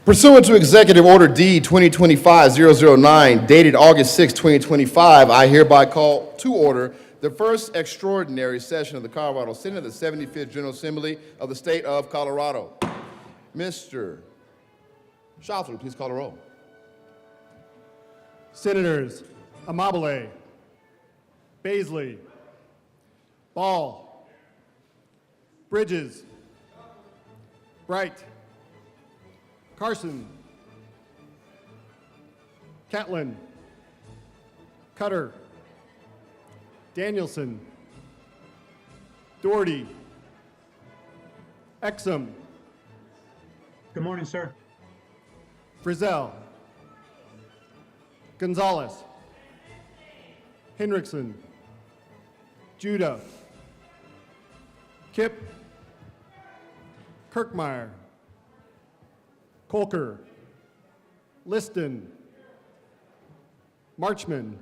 Pursuant to Executive Order D 2025-009, dated August 6, 2025, I hereby call to order the first extraordinary session of the Colorado Senate of the 75th General Assembly of the State of Colorado. Mr. Schauffler, please call the roll. Senators Amabile, Baisley, Ball, Bridges, Bright, Carson, Catlin, Cutter, Danielson, Doherty, Exum, Good morning, sir. Frizzell, Gonzalez, Hendrickson, Judah, Kipp, Kirkmeyer, Kolker, Liston, Marchman,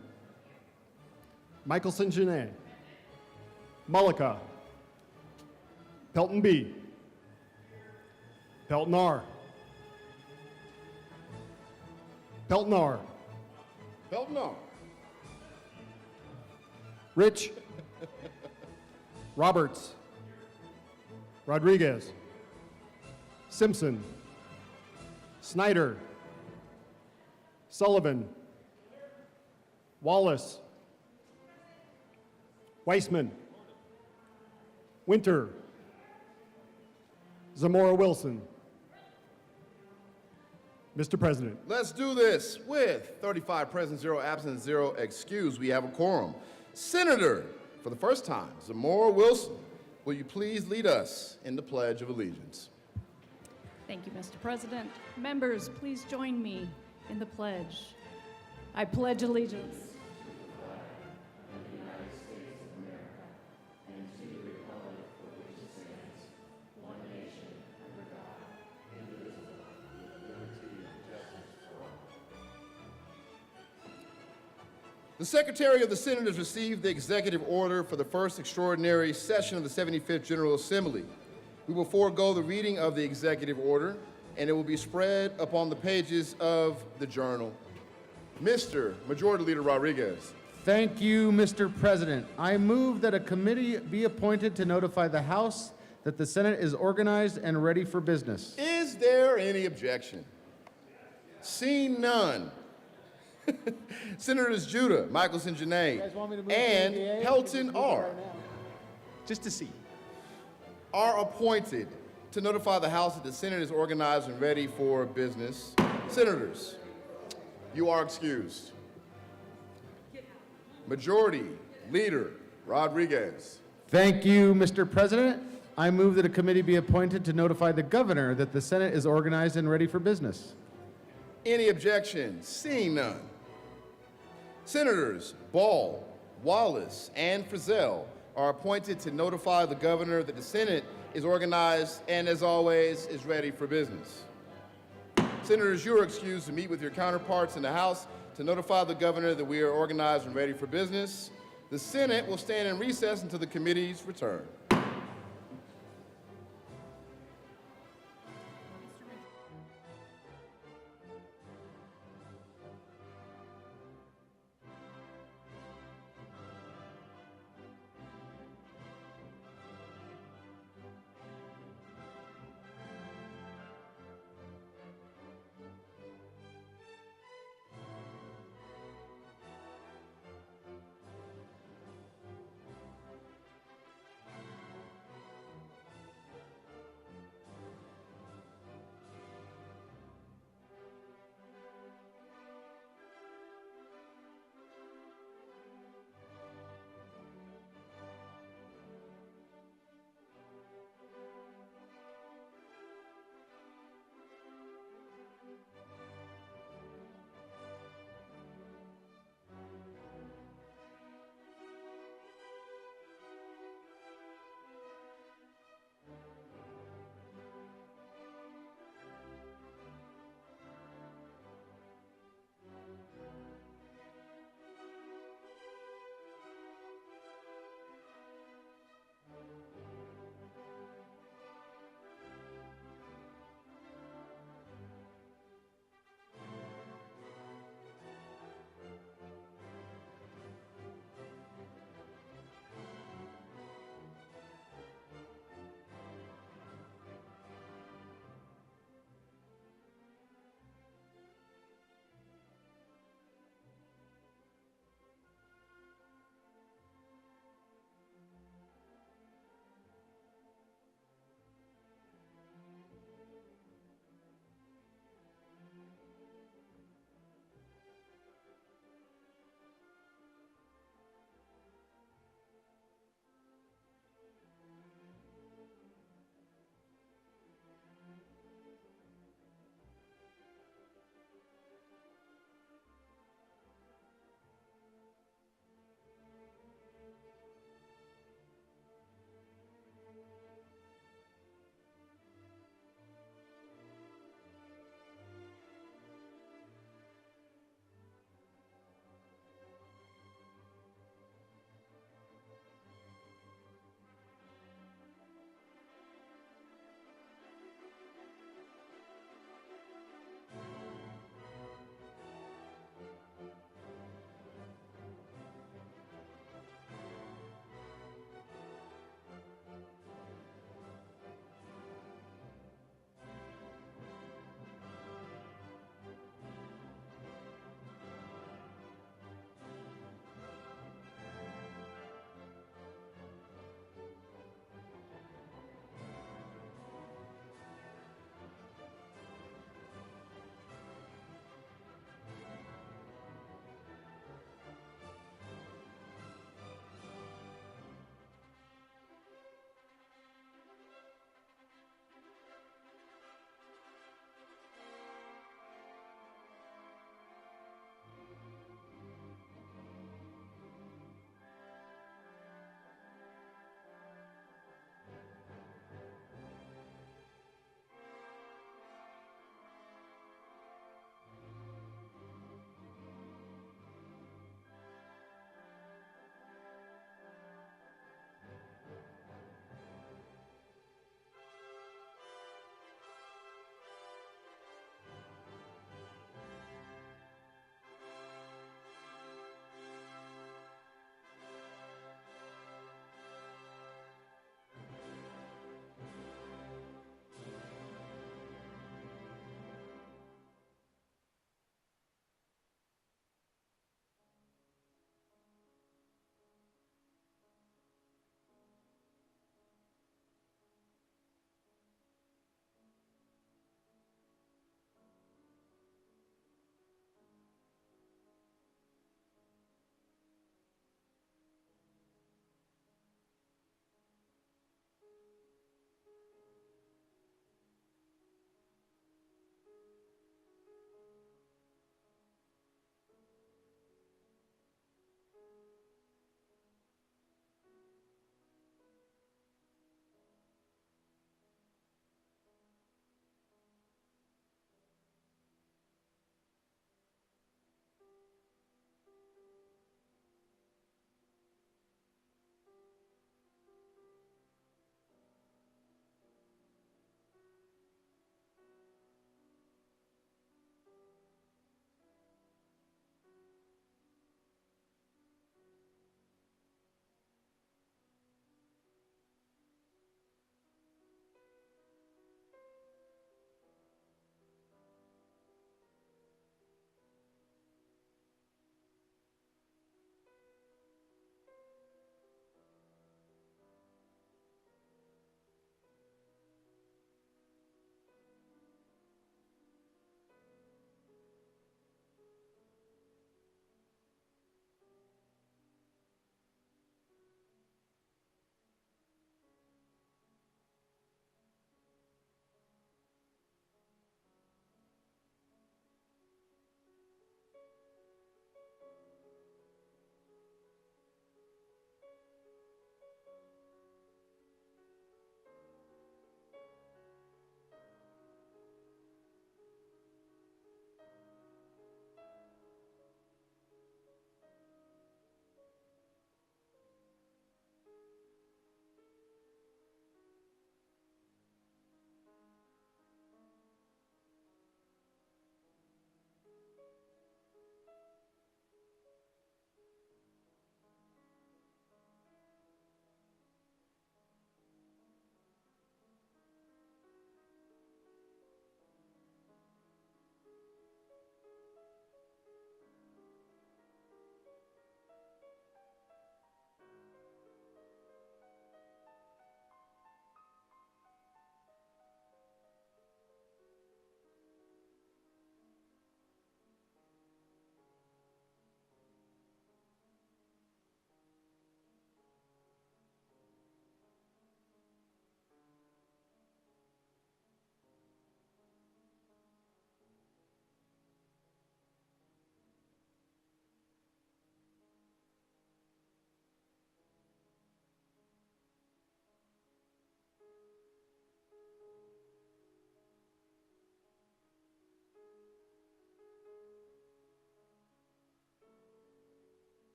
Michelson-Genet, Mullica, Pelton B, Pelton R, Pelton R, Pelton R. Rich, Roberts, Rodriguez, Simpson, Snyder, Sullivan, Wallace, Weissman, Winter, Zamora Wilson. Mr. President. Let's do this. With 35 present, 0 absent, 0 excused, we have a quorum. Senator, for the first time, Zamora Wilson, will you please lead us in the Pledge of Allegiance? Thank you, Mr. President. Members, please join me in the pledge. I pledge allegiance The Secretary of the Senate has received the executive order for the first extraordinary session of the 75th General Assembly. We will forego the reading of the executive order, and it will be spread upon the pages of the journal. Mr. Majority Leader Rodriguez. Thank you, Mr. President. I move that a committee be appointed to notify the House that the Senate is organized and ready for business. Is there any objection? Seeing none. Senators Judah, Michelson Janae, and Helton R. Just to see. are appointed to notify the House that the Senate is organized and ready for business. Senators, you are excused. Majority Leader Rodriguez. Thank you, Mr. President. I move that a committee be appointed to notify the governor that the Senate is organized and ready for business. Any objection? Seeing none. Senators Ball, Wallace, and Frizzell are appointed to notify the governor that the Senate is organized and, as always, is ready for business. Senators, you are excused to meet with your counterparts in the House to notify the governor that we are organized and ready for business. The Senate will stand in recess until the committees return.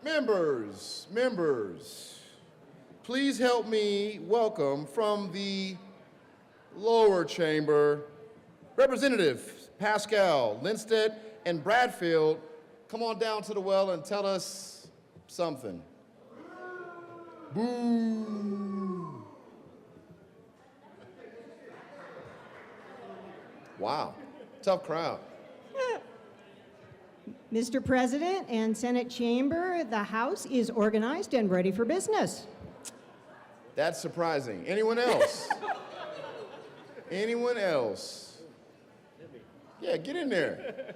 Members, please help me welcome from the lower chamber, Representative Pascal, Linstead, and Bradfield. Come on down to the well and tell us something. Boo. Wow, tough crowd. Mr. President and Senate Chamber, the House is organized and ready for business. That's surprising. Anyone else? Anyone else? Yeah, get in there.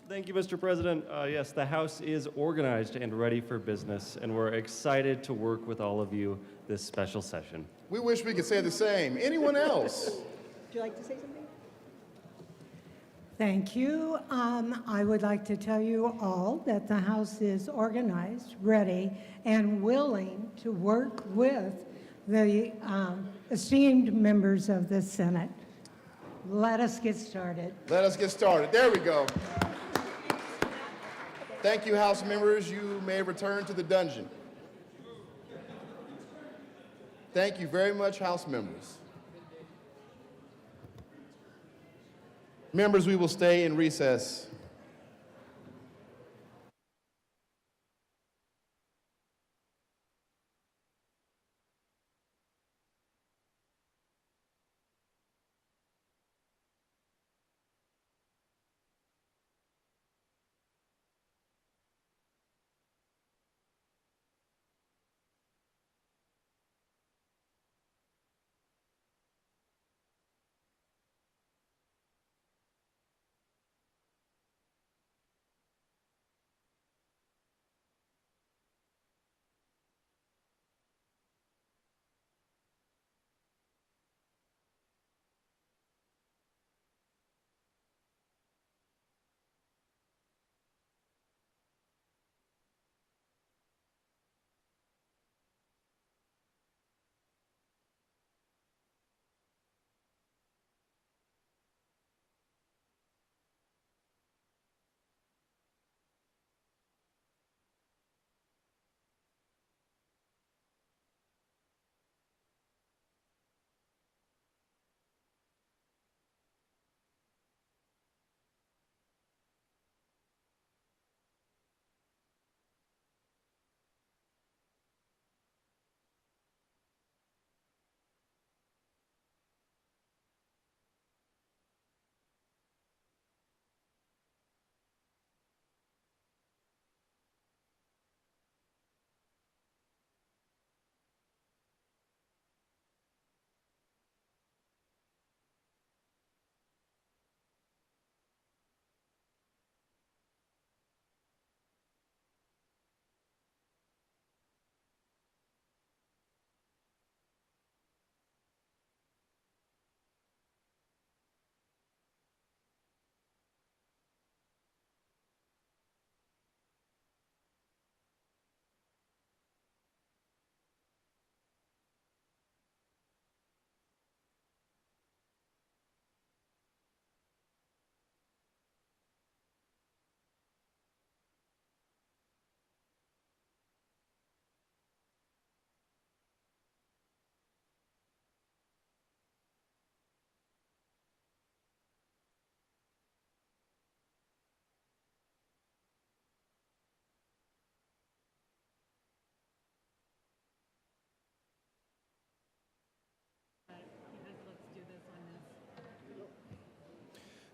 Thank you, Mr. President. Yes, the House is organized and ready for business, and we're excited to work with all of you this special session. We wish we could say the same. Anyone else? Would you like to say something? Thank you. I would like to tell you all that the House is organized, ready, and willing to work with the esteemed members of the Senate. Let us get started. Let us get started. There we go. Thank you, House members. You may return to the dungeon. Thank you very much, House members. Members, we will stay in recess.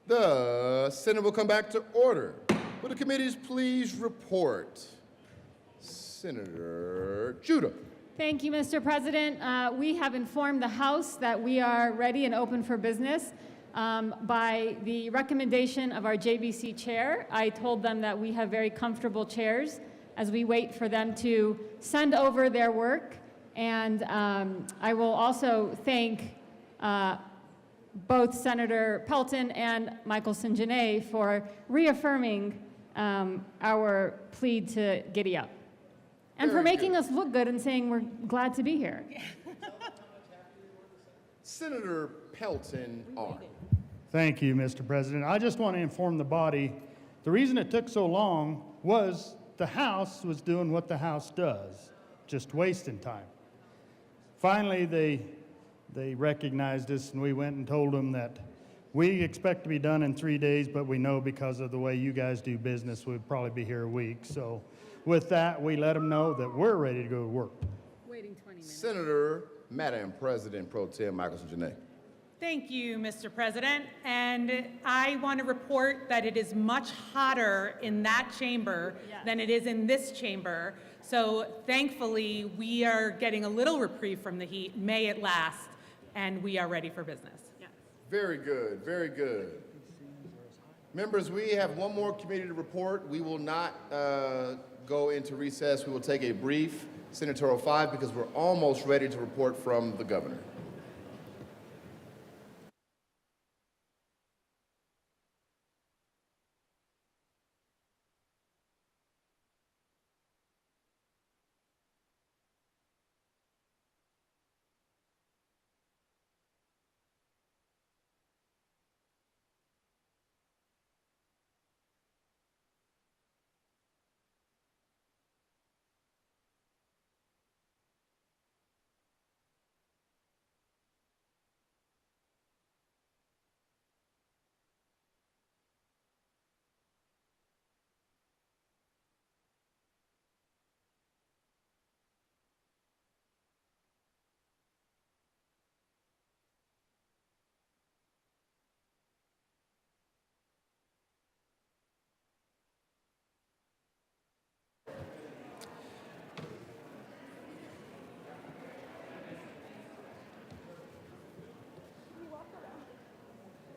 The Senate will come back to order. Will the committees please report? Senator Judah. Thank you, Mr. President. We have informed the House that we are ready and open for business. By the recommendation of our JBC chair, I told them that we have very comfortable chairs as we wait for them to send over their work. And I will also thank both Senator Pelton and Michael St-Genet for reaffirming our plea to giddy up. And for making us look good and saying we're glad to be here. Senator Pelton R. Thank you, Mr. President. I just want to inform the body, the reason it took so long was the House was doing what the House does, just wasting time. Finally, they recognized us, and we went and told them that we expect to be done in 3 days, but we know because of the way you guys do business, we'd probably be here a week. So with that, we let them know that we're ready to go to work. Waiting 20 minutes. Senator, Madam President Pro Tem Michelson-Janae. Thank you, Mr. President. And I want to report that it is much hotter in that chamber than it is in this chamber. So thankfully, we are getting a little reprieve from the heat. May it last, and we are ready for business. Very good, very good. Members, we have one more committee to report. We will not go into recess. We will take a brief senatorial 5 because we're almost ready to report from the governor.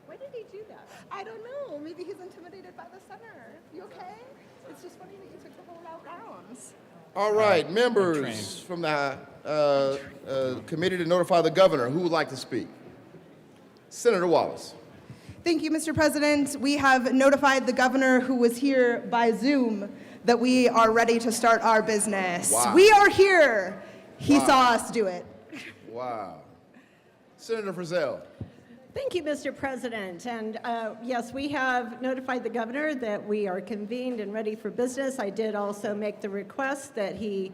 Why did he do that? I don't know. Maybe he's intimidated by the center. You okay? It's just funny that you took the whole route rounds. All right, members from the committee to notify the governor, who would like to speak? Senator Wallace. Thank you, Mr. President. We have notified the governor, who was here by Zoom, that we are ready to start our business. Wow. We are here. He Wow. saw us do it. Wow. Senator Frizzell. Thank you, Mr. President. And yes, we have notified the governor that we are convened and ready for business. I did also make the request that he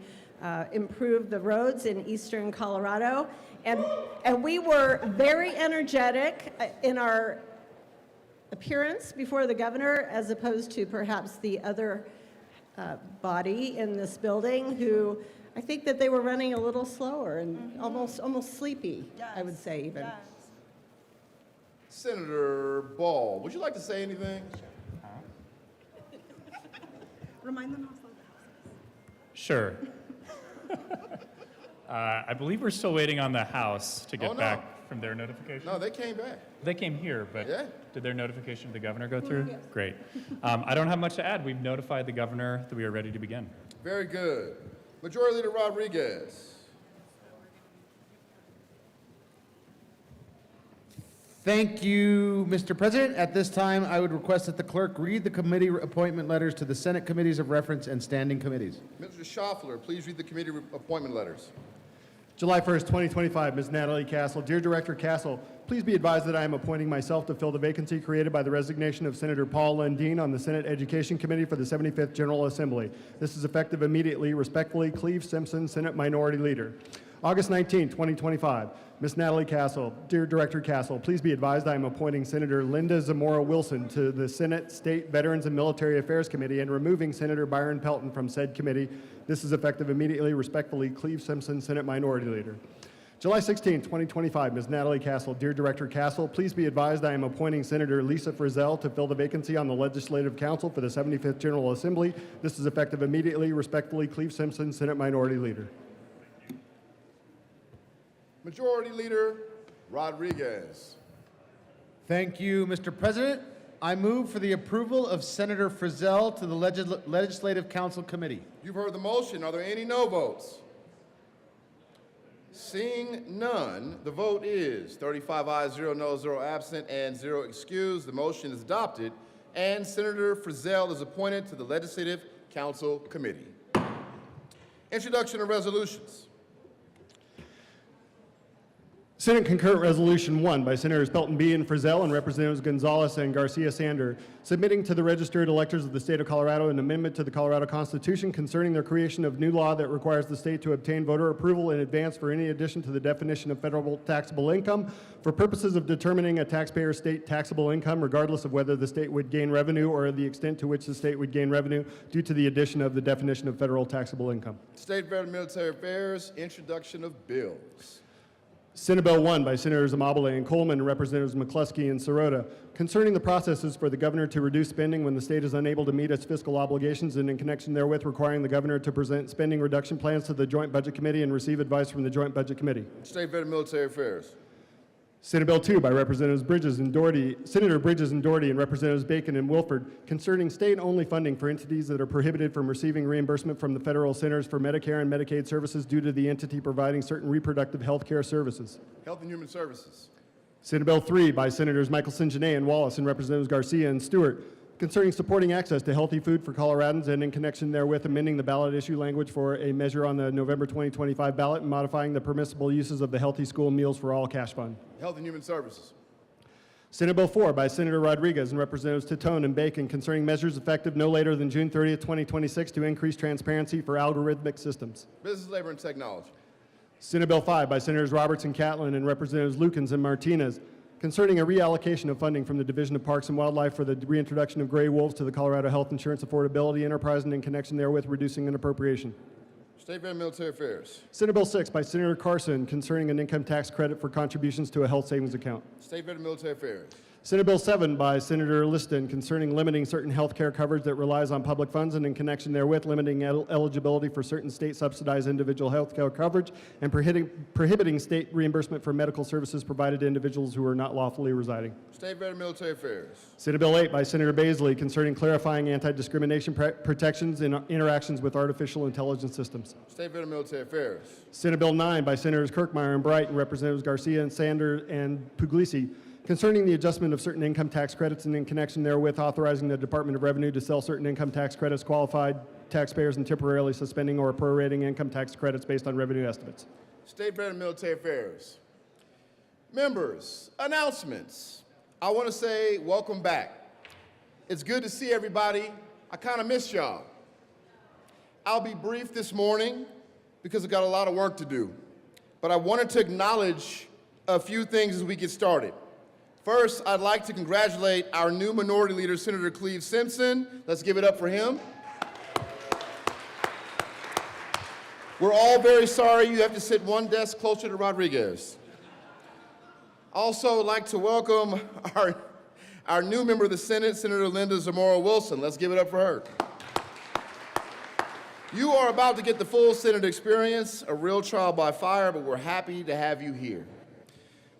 improve the roads in eastern Colorado. And we were very energetic in our appearance before the governor, as opposed to perhaps the other body in this building, who I think that they were running a little slower and almost sleepy, I would say even. Yes. Senator Ball, would you like to say anything? Remind them how slow the house is. Sure. I believe we're still waiting on the House to get no. back from their notification. No, they came back. They came here, but Yeah. did their notification to the governor go through? Great. I don't have much to add. We've notified the governor that we are ready to begin. Very good. Majority Leader Rodriguez. Thank you, Mr. President. At this time, I would request that the clerk read the committee appointment letters to the Senate committees of reference and standing committees. Mr. Schaffler, please read the committee appointment letters. July 1st, 2025, Ms. Natalie Castle. Dear Director Castle, please be advised that I am appointing myself to fill the vacancy created by the resignation of Senator Paul Lundeen on the Senate Education Committee for the 75th General Assembly. This is effective immediately. Respectfully, Cleve Simpson, Senate Minority Leader. August 19, 2025, Ms. Natalie Castle. Dear Director Castle, please be advised I am appointing Senator Linda Zamora Wilson to the Senate State Veterans and Military Affairs Committee and removing Senator Byron Pelton from said committee. This is effective immediately. Respectfully, Cleve Simpson, Senate Minority Leader. July 16, 2025, Ms. Natalie Castle. Dear Director Castle, please be advised I am appointing Senator Lisa Frizzell to fill the vacancy on the Legislative Council for the 75th General Assembly. This is effective immediately. Respectfully, Cleve Simpson, Senate Minority Leader. Majority Leader Rodriguez. Thank you, Mr. President. I move for the approval of Senator Frizzell to the Legislative Council Committee. You've heard the motion. Are there any no votes? Seeing none, the vote is 35 ayes, 0 noes, 0 absent, and 0 excused. The motion is adopted, and Senator Frizzell is appointed to the Legislative Council Committee. Introduction of resolutions. Senate Concurrent Resolution 1 by Senators Pelton B. and Frizzell and Representatives Gonzalez and Garcia Sander, submitting to the registered electors of the state of Colorado an amendment to the Colorado Constitution concerning the creation of new law that requires the state to obtain voter approval in advance for any addition to the definition of federal taxable income for purposes of determining a taxpayer's state taxable income, regardless of whether the state would gain revenue or the extent to which the state would gain revenue due to the addition of the definition of federal taxable income. State Veteran Military Affairs, introduction of bills. Senate Bill 1 by Senators Amabile and Coleman and Representatives McCluskey and Sirota, concerning the processes for the governor to reduce spending when the state is unable to meet its fiscal obligations, and in connection therewith requiring the governor to present spending reduction plans to the Joint Budget Committee and receive advice from the Joint Budget Committee. State Veteran Military Affairs. Senate Bill 2 by Representatives Bridges and Doherty, Senator Bridges and Doherty and Representatives Bacon and Wilford, concerning state-only funding for entities that are prohibited from receiving reimbursement from the Federal Centers for Medicare and Medicaid Services due to the entity providing certain reproductive health care services. Health and Human Services. Senate Bill 3 by Senators Michelson, Janae, and Wallace and Representatives Garcia and Stewart, concerning supporting access to healthy food for Coloradans and in connection therewith amending the ballot issue language for a measure on the November 2025 ballot and modifying the permissible uses of the Healthy School Meals for All cash fund. Health and Human Services. Senate Bill 4 by Senator Rodriguez and Representatives Titone and Bacon, concerning measures effective no later than June 30th, 2026 to increase transparency for algorithmic systems. Business, Labor, and Technology. Senate Bill 5 by Senators Roberts and Catlin and Representatives Lukens and Martinez, concerning a reallocation of funding from the Division of Parks and Wildlife for the reintroduction of gray wolves to the Colorado Health Insurance Affordability Enterprise and in connection therewith reducing an appropriation. State Veteran Military Affairs. Senate Bill 6 by Senator Carson, concerning an income tax credit for contributions to a health savings account. State Veteran Military Affairs. Senate Bill 7 by Senator Liston, concerning limiting certain health care coverage that relies on public funds and in connection therewith limiting eligibility for certain state-subsidized individual health care coverage and prohibiting state reimbursement for medical services provided to individuals who are not lawfully residing. State Veteran Military Affairs. Senate Bill 8 by Senator Baisley, concerning clarifying anti-discrimination protections in interactions with artificial intelligence systems. State Veteran Military Affairs. Senate Bill 9 by Senators Kirkmeyer and Bright and Representatives Garcia and Sanders and Puglisi, concerning the adjustment of certain income tax credits and in connection therewith authorizing the Department of Revenue to sell certain income tax credits qualified taxpayers and temporarily suspending or prorating income tax credits based on revenue estimates. State Veteran Military Affairs. Members, announcements. I want to say welcome back. It's good to see everybody. I kind of missed y'all. I'll be brief this morning because I've got a lot of work to do. But I wanted to acknowledge a few things as we get started. First, I'd like to congratulate our new minority leader, Senator Cleve Simpson. Let's give it up for him. We're all very sorry you have to sit one desk closer to Rodriguez. Also, I'd like to welcome our new member of the Senate, Senator Linda Zamora-Wilson. Let's give it up for her. You are about to get the full Senate experience, a real trial by fire, but we're happy to have you here.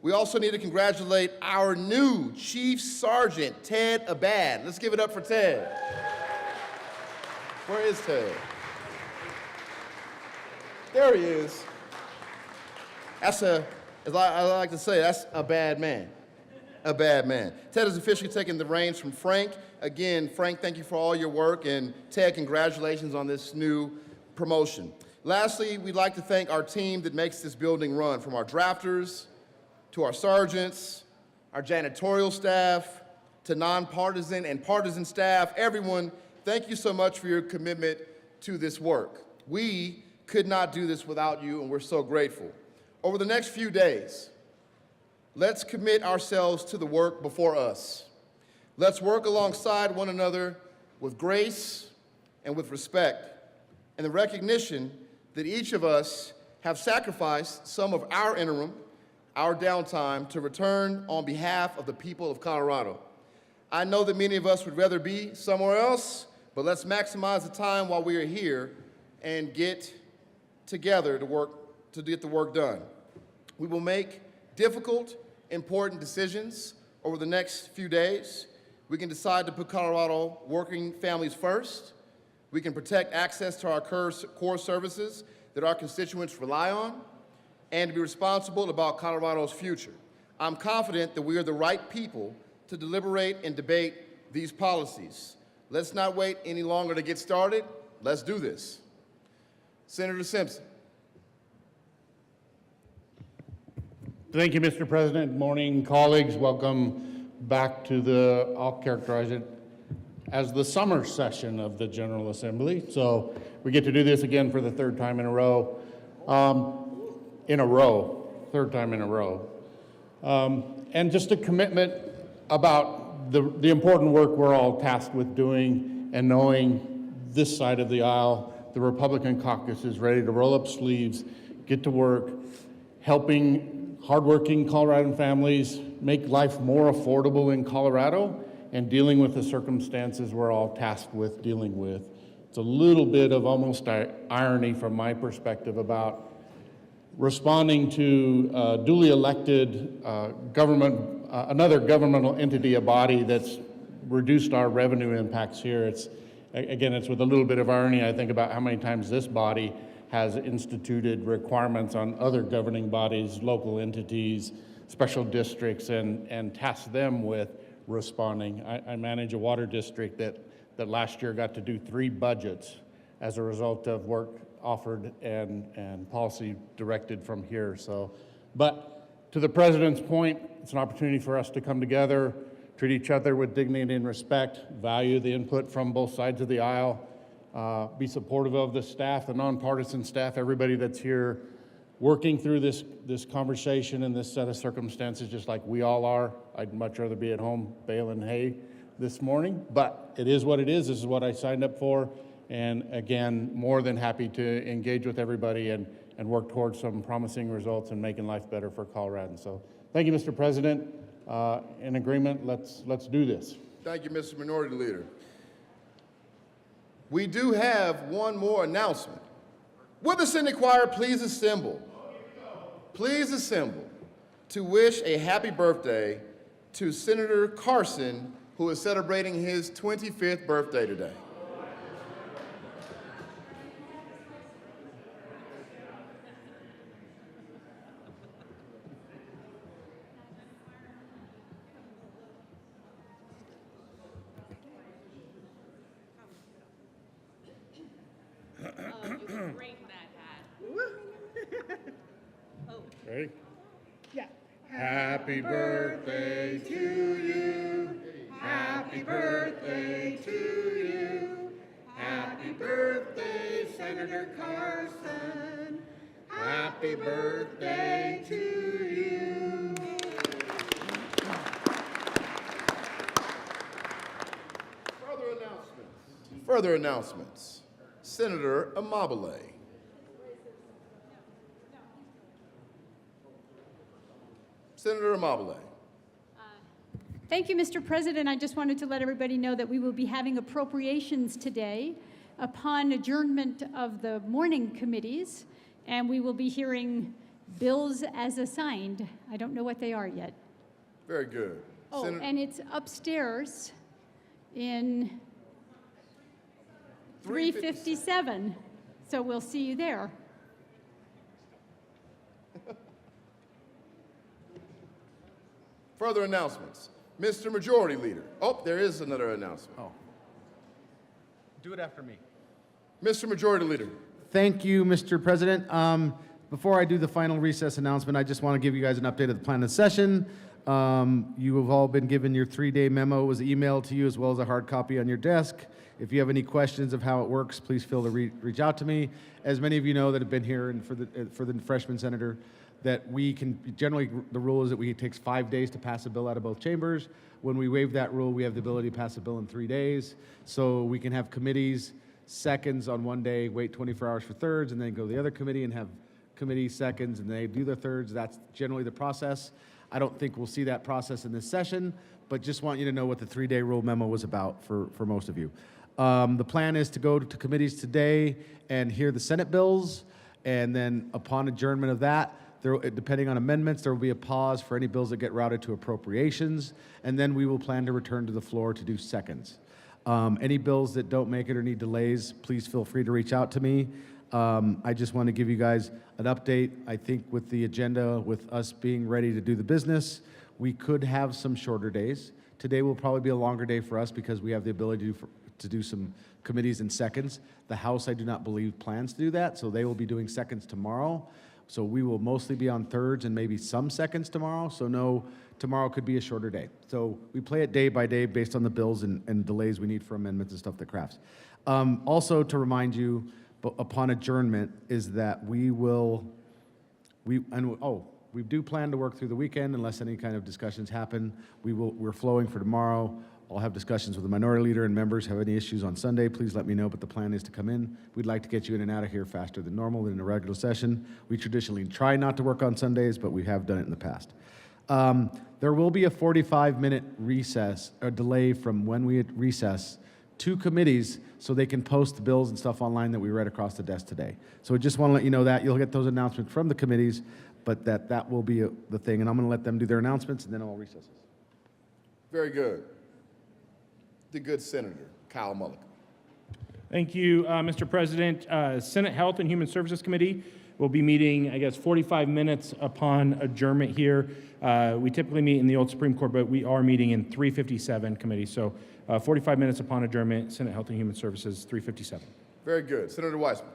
We also need to congratulate our new Chief Sergeant, Ted Abad. Let's give it up for Ted. Where is Ted? There he is. As I like to say, that's a bad man. A bad man. Ted has officially taken the reins from Frank. Again, Frank, thank you for all your work, and Ted, congratulations on this new promotion. Lastly, we'd like to thank our team that makes this building run, from our drafters, to our sergeants, our janitorial staff, to nonpartisan and partisan staff, everyone, thank you so much for your commitment to this work. We could not do this without you, and we're so grateful. Over the next few days, let's commit ourselves to the work before us. Let's work alongside one another with grace and with respect, and the recognition that each of us have sacrificed some of our interim, our downtime, to return on behalf of the people of Colorado. I know that many of us would rather be somewhere else, but let's maximize the time while we are here and get together to get the work done. We will make difficult, important decisions over the next few days. We can decide to put Colorado working families first. We can protect access to our core services that our constituents rely on, and to be responsible about Colorado's future. I'm confident that we are the right people to deliberate and debate these policies. Let's not wait any longer to get started. Let's do this. Senator Simpson. Thank you, Mr. President. Good morning, colleagues. Welcome back to I'll characterize it as the summer session of the General Assembly. So we get to do this again for the third time in a row. Third time in a row. And just a commitment about the important work we're all tasked with doing, and knowing this side of the aisle, the Republican caucus is ready to roll up sleeves, get to work, helping hardworking Coloradan families make life more affordable in Colorado and dealing with the circumstances we're all tasked with dealing with. It's a little bit of almost irony from my perspective about responding to duly elected government, another governmental entity, a body that's reduced our revenue impacts here. It's with a little bit of irony. I think about how many times this body has instituted requirements on other governing bodies, local entities, special districts, and tasked them with responding. I manage a water district that last year got to do 3 budgets as a result of work offered and policy directed from here. But to the President's point, it's an opportunity for us to come together, treat each other with dignity and respect, value the input from both sides of the aisle, be supportive of the staff, the nonpartisan staff, everybody that's here working through this conversation and this set of circumstances, just like we all are. I'd much rather be at home baling hay this morning, but it is what it is. This is what I signed up for. And again, more than happy to engage with everybody and work towards some promising results and making life better for Coloradans. So thank you, Mr. President. In agreement, let's do this. Thank you, Mr. Minority Leader. We do have one more announcement. Will the Senate Choir please assemble? Please assemble to wish a happy birthday to Senator Carson, who is celebrating his 25th birthday today. Ready? Yeah. Happy birthday to you. Happy birthday to you. Happy birthday, Senator Carson. Happy birthday to you. Further announcements. Senator Amabile. Senator Amabile. Thank you, Mr. President. I just wanted to let everybody know that we will be having appropriations today upon adjournment of the morning committees, and we will be hearing bills as assigned. I don't know what they are yet. Very good. Oh, and it's upstairs in 357, so we'll see you there. Further announcements. Mr. Majority Leader. Oh, there is another announcement. Oh. Do it after me. Mr. Majority Leader. Thank you, Mr. President. Before I do the final recess announcement, I just want to give you guys an update of the plan of session. You have all been given your 3-day memo. It was emailed to you as well as a hard copy on your desk. If you have any questions of how it works, please feel to reach out to me. As many of you know that have been here and for the freshman senator, that we can, generally the rule is that it takes 5 days to pass a bill out of both chambers. When we waive that rule, we have the ability to pass a bill in 3 days. So we can have committees, seconds on one day, wait 24 hours for thirds, and then go to the other committee and have committee seconds, and they do the thirds. That's generally the process. I don't think we'll see that process in this session, but just want you to know what the 3-day rule memo was about for most of you. The plan is to go to committees today and hear the Senate bills, and then upon adjournment of that, depending on amendments, there will be a pause for any bills that get routed to appropriations, and then we will plan to return to the floor to do seconds. Any bills that don't make it or need delays, please feel free to reach out to me. I just want to give you guys an update. I think with the agenda, with us being ready to do the business, we could have some shorter days. Today will probably be a longer day for us because we have the ability to do some committees in seconds. The House, I do not believe, plans to do that, so they will be doing seconds tomorrow. So we will mostly be on thirds and maybe some seconds tomorrow. So no, tomorrow could be a shorter day. So we play it day by day based on the bills and delays we need for amendments and stuff that crafts. Also to remind you, upon adjournment, is that we do plan to work through the weekend unless any kind of discussions happen. We're flowing for tomorrow. I'll have discussions with the minority leader and members. Have any issues on Sunday, please let me know, but the plan is to come in. We'd like to get you in and out of here faster than normal in a regular session. We traditionally try not to work on Sundays, but we have done it in the past. There will be a 45-minute recess, or delay from when we recess to committees so they can post the bills and stuff online that we read across the desk today. So I just want to let you know that. You'll get those announcements from the committees, but that will be the thing, and I'm going to let them do their announcements, and then I'll recess. Very good. The good Senator, Kyle Mulligan. Thank you, Mr. President. Senate Health and Human Services Committee will be meeting, 45 minutes upon adjournment here. We typically meet in the old Supreme Court, but we are meeting in 357 committee. So 45 minutes upon adjournment, Senate Health and Human Services, 357. Very good. Senator Weissman.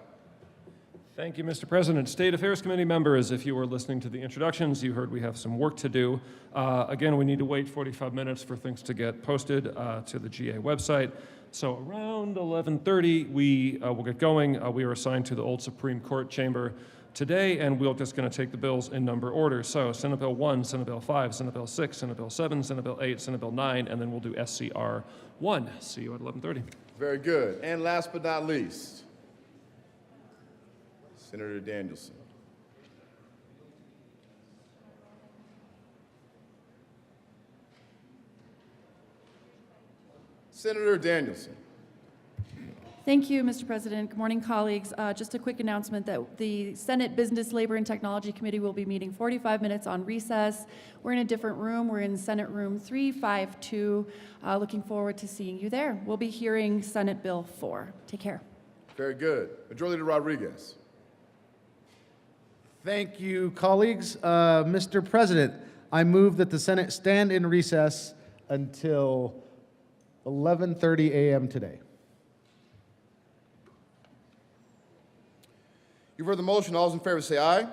Thank you, Mr. President. State Affairs Committee members, if you were listening to the introductions, you heard we have some work to do. Again, we need to wait 45 minutes for things to get posted to the GA website. So around 11:30, we will get going. We are assigned to the old Supreme Court chamber today, and we're just going to take the bills in number order. So Senate Bill 1, Senate Bill 5, Senate Bill 6, Senate Bill 7, Senate Bill 8, Senate Bill 9, and then we'll do SCR 1. See you at 11:30. Very good. And last but not least, Senator Danielson. Senator Danielson. Thank you, Mr. President. Good morning, colleagues. Just a quick announcement that the Senate Business, Labor, and Technology Committee will be meeting 45 minutes on recess. We're in a different room. We're in Senate Room 352. Looking forward to seeing you there. We'll be hearing Senate Bill 4. Take care. Very good. Majority Leader Rodriguez. Thank you, colleagues. Mr. President, I move that the Senate stand in recess until 11:30 a.m. today. You've heard the motion. All those in favor say aye.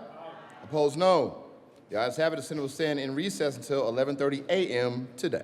Opposed, no. The ayes have it. The Senate will stand in recess until 11:30 a.m. today.